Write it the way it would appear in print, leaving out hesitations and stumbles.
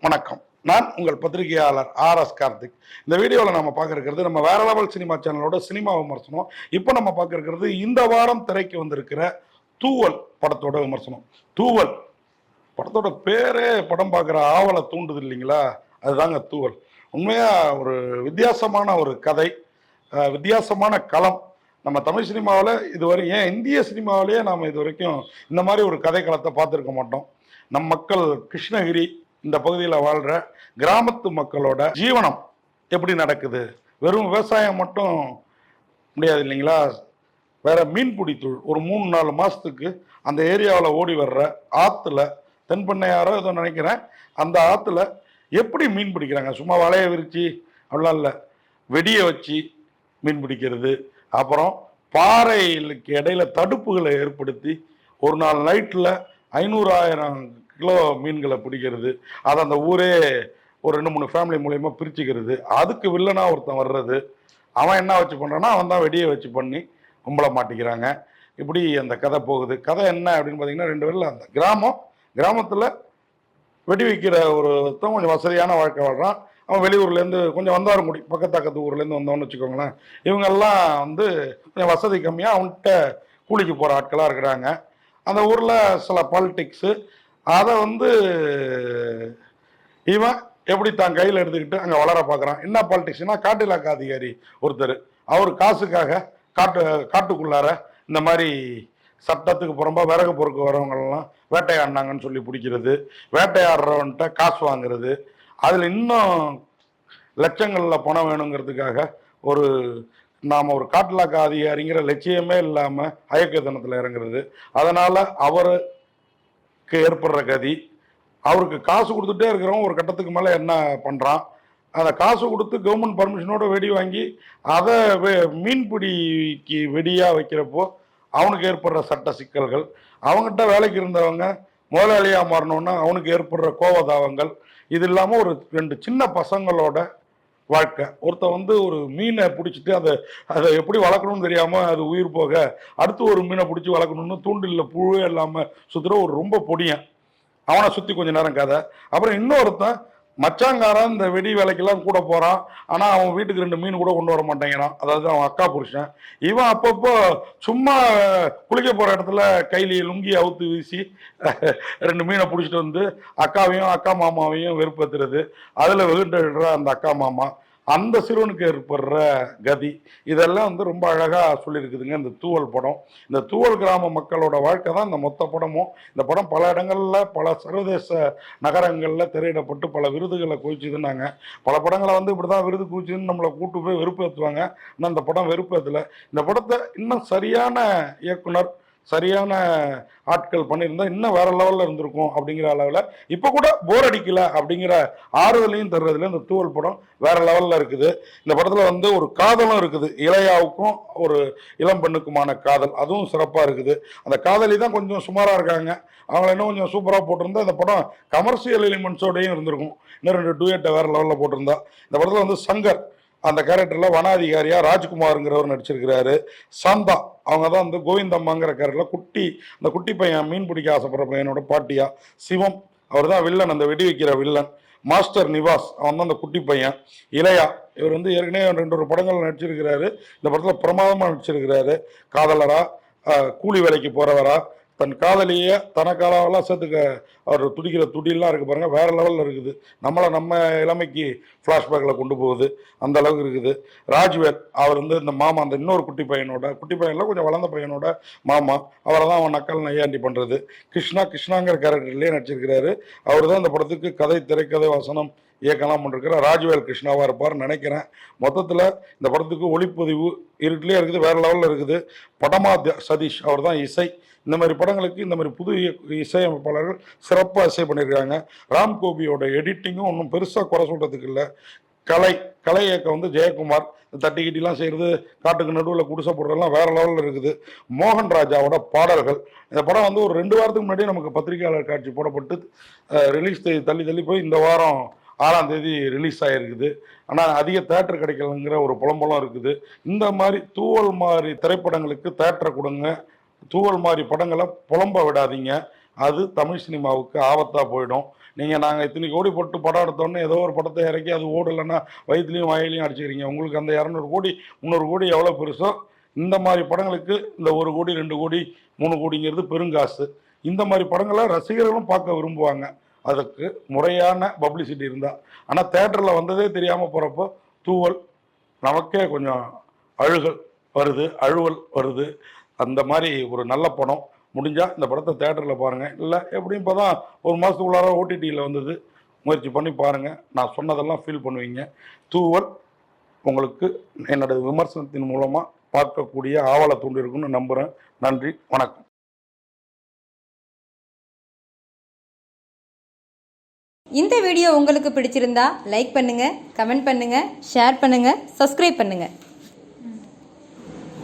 வணக்கம். நான் உங்கள் பத்திரிகையாளர் ஆர்.எஸ். கார்த்திக். இந்த வீடியோவில் நம்ம பார்க்க இருக்கிறது நம்ம வேற லெவல் சினிமா சேனலோட சினிமா விமர்சனம். இப்போ நம்ம பார்க்க இருக்கிறது இந்த வாரம் திரைக்கு வந்திருக்கிற தூவல் படத்தோட விமர்சனம். தூவல் படத்தோட பேரே படம் பார்க்குற ஆவலை தூண்டுது இல்லைங்களா? அதுதாங்க தூவல். உண்மையாக ஒரு வித்தியாசமான ஒரு கதை, வித்தியாசமான களம். நம்ம தமிழ் சினிமாவில் இதுவரை, ஏன் இந்திய சினிமாவிலேயே நாம் இது வரைக்கும் இந்த மாதிரி ஒரு கதை களத்தை பார்த்துருக்க மாட்டோம். நம் மக்கள் கிருஷ்ணகிரி இந்த பகுதியில் வாழ்கிற கிராமத்து மக்களோட ஜீவனம் எப்படி நடக்குது, வெறும் விவசாயம் மட்டும் முடியாது இல்லைங்களா, வேற மீன்பிடி தொழில். ஒரு 3-4 மாதத்துக்கு அந்த ஏரியாவில் ஓடி வர்ற ஆற்றுல, தென்பண்ணையாரோ ஏதோ நினைக்கிறேன், அந்த ஆற்றுல எப்படி மீன் பிடிக்கிறாங்க. சும்மா வலையை விரித்து அப்படிலாம் இல்லை, வெடியை வச்சு மீன் பிடிக்கிறது. அப்புறம் பாறைகளுக்கு இடையில தடுப்புகளை ஏற்படுத்தி ஒரு நாள் நைட்டில் 500,000 கிலோ மீன்களை பிடிக்கிறது. அதை அந்த ஊரே ஒரு 2-3 ஃபேமிலி மூலயமா பிரிச்சுக்கிறது. அதுக்கு வில்லனா ஒருத்தன் வர்றது, அவன் என்ன வச்சு பண்ணுறான்னா அவன் தான் வெடியை வச்சு பண்ணி கும்பலை மாட்டிக்கிறாங்க. இப்படி அந்த கதை போகுது. கதை என்ன அப்படின்னு பார்த்தீங்கன்னா, 2 பேரில் அந்த கிராமத்தில் வெடி வைக்கிற ஒருத்தன் கொஞ்சம் வசதியான வாழ்க்கை வாழ்கிறான். அவன் வெளியூர்லேருந்து கொஞ்சம் வந்தாருங்குடி பக்கத்து ஊர்லேருந்து வந்தவன்னு வச்சுக்கோங்களேன். இவங்கெல்லாம் வந்து கொஞ்சம் வசதி கம்மியாக அவன்கிட்ட கூலிக்கு போகிற ஆட்களாக இருக்கிறாங்க. அந்த ஊரில் சில பாலிட்டிக்ஸு, அதை வந்து இவன் எப்படி தான் கையில் எடுத்துக்கிட்டு அங்கே வளர பார்க்குறான். என்ன பாலிட்டிக்ஸ்னா, காட்டு இலாக்கா அதிகாரி ஒருத்தர், அவர் காசுக்காக காட்டுக்குள்ளார இந்த மாதிரி சட்டத்துக்கு புறம்பா விறகு பொறுக்க வரவங்களெல்லாம் வேட்டையாடினாங்கன்னு சொல்லி பிடிக்கிறது, வேட்டையாடுறவன்ட்ட காசு வாங்குறது, அதில் இன்னும் லட்சங்களில் பணம் வேணுங்கிறதுக்காக நாம் ஒரு காட்டுலாக்கா அதிகாரிங்கிற லட்சியமே இல்லாமல் அயக்கத்தனத்தில் இறங்குறது. அதனால் அவருக்கு ஏற்படுற கதி, அவருக்கு காசு கொடுத்துட்டே இருக்கிறவன் ஒரு கட்டத்துக்கு மேலே என்ன பண்ணுறான், அந்த காசு கொடுத்து கவர்மெண்ட் பர்மிஷனோட வெடி வாங்கி அதை மீன்பிடிக்கு வெடியாக வைக்கிறப்போ அவனுக்கு ஏற்படுற சட்ட சிக்கல்கள், அவங்ககிட்ட வேலைக்கு இருந்தவங்க முதலாளியாக மாறணுன்னா அவனுக்கு ஏற்படுற கோபதாபங்கள், இது இல்லாமல் ஒரு 2 சின்ன பசங்களோட வாழ்க்கை. ஒருத்தன் வந்து ஒரு மீனை பிடிச்சிட்டு அதை எப்படி வளர்க்கணும்னு தெரியாமல் அது உயிர் போக, அடுத்து ஒரு மீனை பிடிச்சி வளர்க்கணும்னு தூண்டில் புழுவே இல்லாமல் சுற்றுற ஒரு ரொம்ப பொடியன், அவனை சுற்றி கொஞ்ச நேரம் கதை. அப்புறம் இன்னொருத்தன் மச்சாங்காரன் இந்த வெடி வேலைக்கெல்லாம் கூட போகிறான், ஆனால் அவன் வீட்டுக்கு 2 மீன் கூட கொண்டு வர மாட்டேங்கிறான், அதாவது அவன் அக்கா புருஷன். இவன் அப்பப்போ சும்மா குளிக்க போகிற இடத்துல கையிலேயே லுங்கி அவுத்து வீசி 2 மீனை பிடிச்சிட்டு வந்து அக்காவையும் அக்கா மாமாவையும் வெறுப்பேற்றுறது. அதில் வெகுண்டுற அந்த அக்கா மாமா, அந்த சிறுவனுக்கு ஏற்படுற கதி, இதெல்லாம் வந்து ரொம்ப அழகாக சொல்லியிருக்குதுங்க இந்த தூவல் படம். இந்த தூவல் கிராம மக்களோட வாழ்க்கை தான் இந்த மொத்த படமும். இந்த படம் பல இடங்களில் பல சர்வதேச நகரங்களில் திரையிடப்பட்டு பல விருதுகளை குவிச்சுதுன்னாங்க. பல படங்களை வந்து இப்படி தான் விருது குவிச்சுன்னு நம்மளை கூட்டு போய் வெறுப்பேற்றுவாங்க. ஆனால் இந்த படம் வெறுப்பேற்றலை. இந்த படத்தை இன்னும் சரியான இயக்குனர், சரியான ஆட்கள் பண்ணியிருந்தா இன்னும் வேற லெவலில் இருந்திருக்கும் அப்படிங்கிற அளவில். இப்போ கூட போர் அடிக்கல அப்படிங்கிற ஆறுதலையும் தர்றதுல இந்த தூவல் படம் வேற லெவலில் இருக்குது. இந்த படத்தில் வந்து ஒரு காதலும் இருக்குது, இளையாவுக்கும் ஒரு இளம் பெண்ணுக்குமான காதல், அதுவும் சிறப்பாக இருக்குது. அந்த காதலி தான் கொஞ்சம் சுமாராக இருக்காங்க, அவங்கள இன்னும் கொஞ்சம் சூப்பராக போட்டிருந்தா இந்த படம் கமர்ஷியல் எலிமெண்ட்ஸோடையும் இருந்திருக்கும். இன்னும் 2 டூயட்டை வேற லெவலில் போட்டிருந்தா. இந்த படத்தில் வந்து சங்கர் அந்த கேரக்டரில் வனாதிகாரியா ராஜ்குமாருங்கிறவர் நடிச்சிருக்கிறாரு. சாந்தா அவங்க தான் வந்து கோவிந்தம்மாங்கிற கேரக்டரில் அந்த குட்டி பையன் மீன் பிடிக்க ஆசைப்படுற பையனோட பாட்டியா. சிவம் அவர் தான் வில்லன், அந்த வெடி வைக்கிற வில்லன். மாஸ்டர் நிவாஸ் அவன் தான் அந்த குட்டி பையன். இளையா இவர் வந்து ஏற்கனவே 2 படங்கள் நடிச்சிருக்கிறாரு. இந்த படத்தில் பிரமாதமாக நடிச்சிருக்கிறாரு. காதலரா, கூலி வேலைக்கு போகிறவரா, தன் காதலியை தனக்காலெல்லாம் சேர்த்துக்க அவர் துடிக்கிற துடியெல்லாம் இருக்குது பாருங்க, வேற லெவலில் இருக்குது. நம்ம இளமைக்கு ஃப்ளாஷ்பேக்கில் கொண்டு போகுது, அந்த அளவுக்கு இருக்குது. ராஜ்வேல் அவர் வந்து இந்த மாமா, அந்த இன்னொரு குட்டி பையனில் கொஞ்சம் வளர்ந்த பையனோட மாமா, அவரை தான் அவன் நக்கல் நையாண்டி பண்ணுறது. கிருஷ்ணாங்கிற கேரக்டர்லேயே நடிச்சிருக்கிறாரு. அவர் தான் இந்த படத்துக்கு கதை, திரைக்கதை, வசனம், இயக்கலாம் பண்ணிருக்கிற ராஜ்வேல் கிருஷ்ணாவாக இருப்பார்னு நினைக்கிறேன். மொத்தத்தில் இந்த படத்துக்கு ஒளிப்பதிவு இருட்டிலே இருக்குது, வேற லெவலில் இருக்குது. படமா சதீஷ் அவர் தான் இசை. இந்த மாதிரி படங்களுக்கு இந்த மாதிரி புது இசையமைப்பாளர்கள் சிறப்பாக இசை பண்ணியிருக்காங்க. ராம்கோபியோட எடிட்டிங்கும் ஒன்றும் பெருசாக குறை சொல்கிறதுக்கு இல்லை. கலை இயக்கம் வந்து ஜெயக்குமார், தட்டிக்கிட்டிலாம் செய்கிறது, காட்டுக்கு நடுவில் குடிசை போடுறதெல்லாம் வேற லெவலில் இருக்குது. மோகன் ராஜாவோட பாடல்கள். இந்த படம் வந்து ஒரு 2 வாரத்துக்கு முன்னாடி நமக்கு பத்திரிகையாளர் காட்சி போடப்பட்டு ரிலீஸ் தள்ளி போய் இந்த வாரம் 6ஆம் தேதி ரிலீஸ் ஆகிருக்குது. ஆனால் அதிக தேட்டர் கிடைக்கலங்கிற ஒரு புலம்பலம் இருக்குது. இந்த மாதிரி தூவல் மாதிரி திரைப்படங்களுக்கு தேட்டரை கொடுங்க, தூவல் மாதிரி படங்களை புலம்ப விடாதீங்க. அது தமிழ் சினிமாவுக்கு ஆபத்தாக போயிடும். நாங்கள் இத்தனை கோடி போட்டு படம் எடுத்தோன்னே ஏதோ ஒரு படத்தை இறக்கி அது ஓடலைன்னா வயிற்றுலையும் வாயிலையும் அடிச்சுக்கிறீங்க. உங்களுக்கு அந்த 200 கோடி 300 கோடி எவ்வளோ பெருசோ இந்த மாதிரி படங்களுக்கு இந்த 1 கோடி 2 கோடி 3 கோடிங்கிறது பெருங்காசு. இந்த மாதிரி படங்களை ரசிகர்களும் பார்க்க விரும்புவாங்க. அதுக்கு முறையான பப்ளிசிட்டி இருந்தால். ஆனால் தேட்டரில் வந்ததே தெரியாமல் போகிறப்போ தூவல் நமக்கே கொஞ்சம் அழுவல் வருது. அந்த மாதிரி ஒரு நல்ல படம் முடிஞ்சால் இந்த படத்தை தேட்டரில் பாருங்கள். இல்லை எப்படியும் இப்போ தான் ஒரு மாதத்துக்குள்ளார ஓடிடியில் வந்தது, முயற்சி பண்ணி பாருங்கள். நான் சொன்னதெல்லாம் ஃபீல் பண்ணுவீங்க. தூவல் உங்களுக்கு என்னோட விமர்சனத்தின் மூலமாக பார்க்கக்கூடிய ஆவலை தூண்டிருக்குன்னு நம்புகிறேன். நன்றி, வணக்கம். இந்த வீடியோ உங்களுக்கு பிடிச்சிருந்தா லைக் பண்ணுங்கள், கமெண்ட் பண்ணுங்கள், ஷேர் பண்ணுங்கள், சப்ஸ்கிரைப் பண்ணுங்கள்.